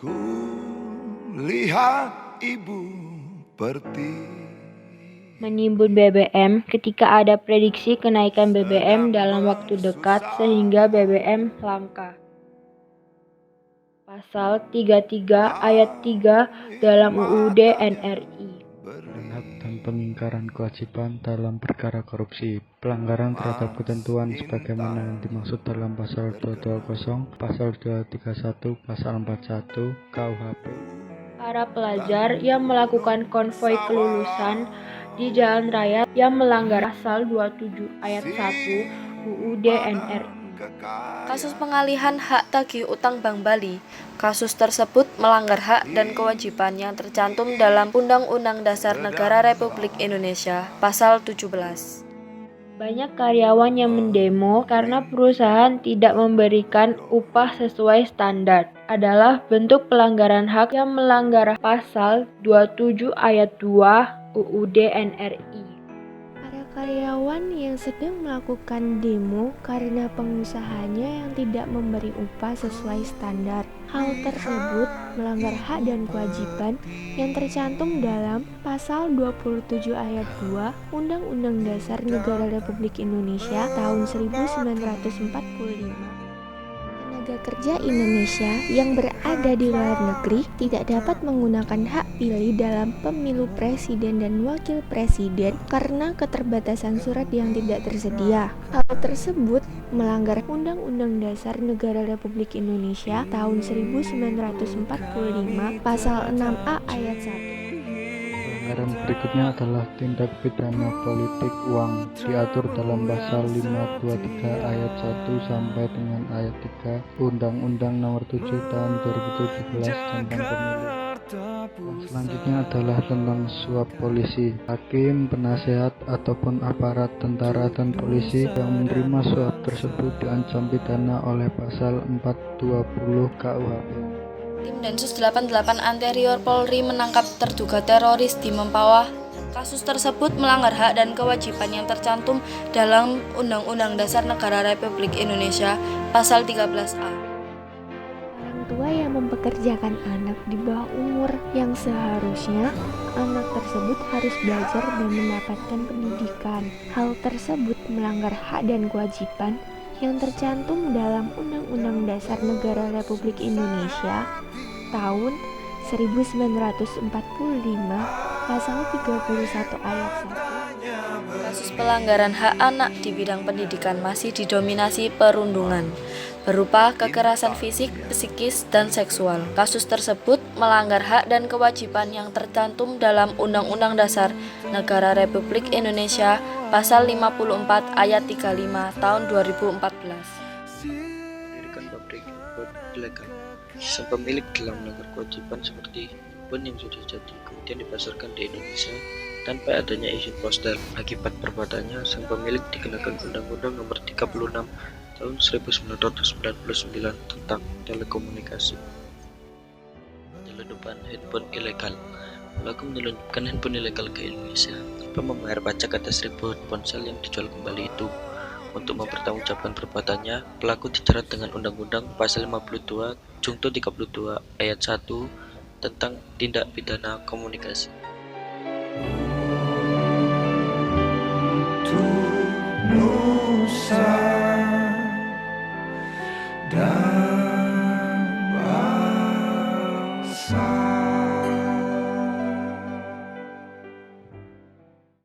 Ku lihat ibu pertiwi. Menimbun BBM ketika ada prediksi kenaikan BBM dalam waktu dekat sehingga BBM langka. Pasal 33 ayat 3 dalam UUD NRI. Hak dan pengingkaran kewajiban dalam perkara korupsi, pelanggaran terhadap ketentuan sebagaimana yang dimaksud dalam pasal 220, pasal 231, pasal 41 KUHP. Para pelajar yang melakukan konvoi kelulusan di jalan raya yang melanggar pasal 27 ayat 1 UUD NRI. Kasus pengalihan hak tagih utang Bank Bali. Kasus tersebut melanggar hak dan kewajiban yang tercantum dalam Undang-Undang Dasar Negara Republik Indonesia Pasal 17. Banyak karyawan yang mendemo karena perusahaan tidak memberikan upah sesuai standar adalah bentuk pelanggaran hak yang melanggar pasal 27 ayat 2 UUD NRI. Para karyawan yang sedang melakukan demo karena pengusahanya yang tidak memberi upah sesuai standar. Hal tersebut melanggar hak dan kewajiban yang tercantum dalam pasal 27 ayat 2 Undang-Undang Dasar Negara Republik Indonesia tahun 1945. Tenaga kerja Indonesia yang berada di luar negeri tidak dapat menggunakan hak pilih dalam pemilu presiden dan wakil presiden karena keterbatasan surat yang tidak tersedia. Hal tersebut melanggar Undang-Undang Dasar Negara Republik Indonesia tahun 1945 pasal 6A ayat 1. Pelanggaran berikutnya adalah tindak pidana politik uang, diatur dalam pasal 523 ayat 1 sampai dengan ayat 3 Undang-Undang Nomor 7 Tahun 2017 tentang Pemilu. Dan selanjutnya adalah tentang suap polisi, hakim, penasehat, ataupun aparat tentara dan polisi yang menerima suap tersebut diancam pidana oleh pasal 420 KUHP. Tim Densus 88 Anterior Polri menangkap terduga teroris di Mempawah. Kasus tersebut melanggar hak dan kewajiban yang tercantum dalam Undang-Undang Dasar Negara Republik Indonesia Pasal 13A. Orang tua yang mempekerjakan anak di bawah umur yang seharusnya anak tersebut harus belajar dan mendapatkan pendidikan. Hal tersebut melanggar hak dan kewajiban yang tercantum dalam Undang-Undang Dasar Negara Republik Indonesia tahun 1945 pasal 31 ayat 1. Kasus pelanggaran hak anak di bidang pendidikan masih didominasi perundungan berupa kekerasan fisik, psikis, dan seksual. Kasus tersebut melanggar hak dan kewajiban yang tercantum dalam Undang-Undang Dasar Negara Republik Indonesia Pasal 54 ayat 35 tahun 2014. Mendirikan pabrik pun ilegal. Sang pemilik telah melanggar kewajiban seperti pun yang sudah jadi kemudian dipasarkan di Indonesia tanpa adanya izin postal. Akibat perbuatannya, sang pemilik dikenakan Undang-Undang Nomor 36 Tahun 1999 tentang telekomunikasi. Penyelundupan handphone ilegal. Pelaku menyelundupkan handphone ilegal ke Indonesia tanpa membayar pajak atas ribuan ponsel yang dijual kembali itu. Untuk mempertanggungjawabkan perbuatannya, pelaku dijerat dengan Undang-Undang Pasal 52 Junto 32 ayat 1 tentang tindak pidana komunikasi. Nusa dan bangsa.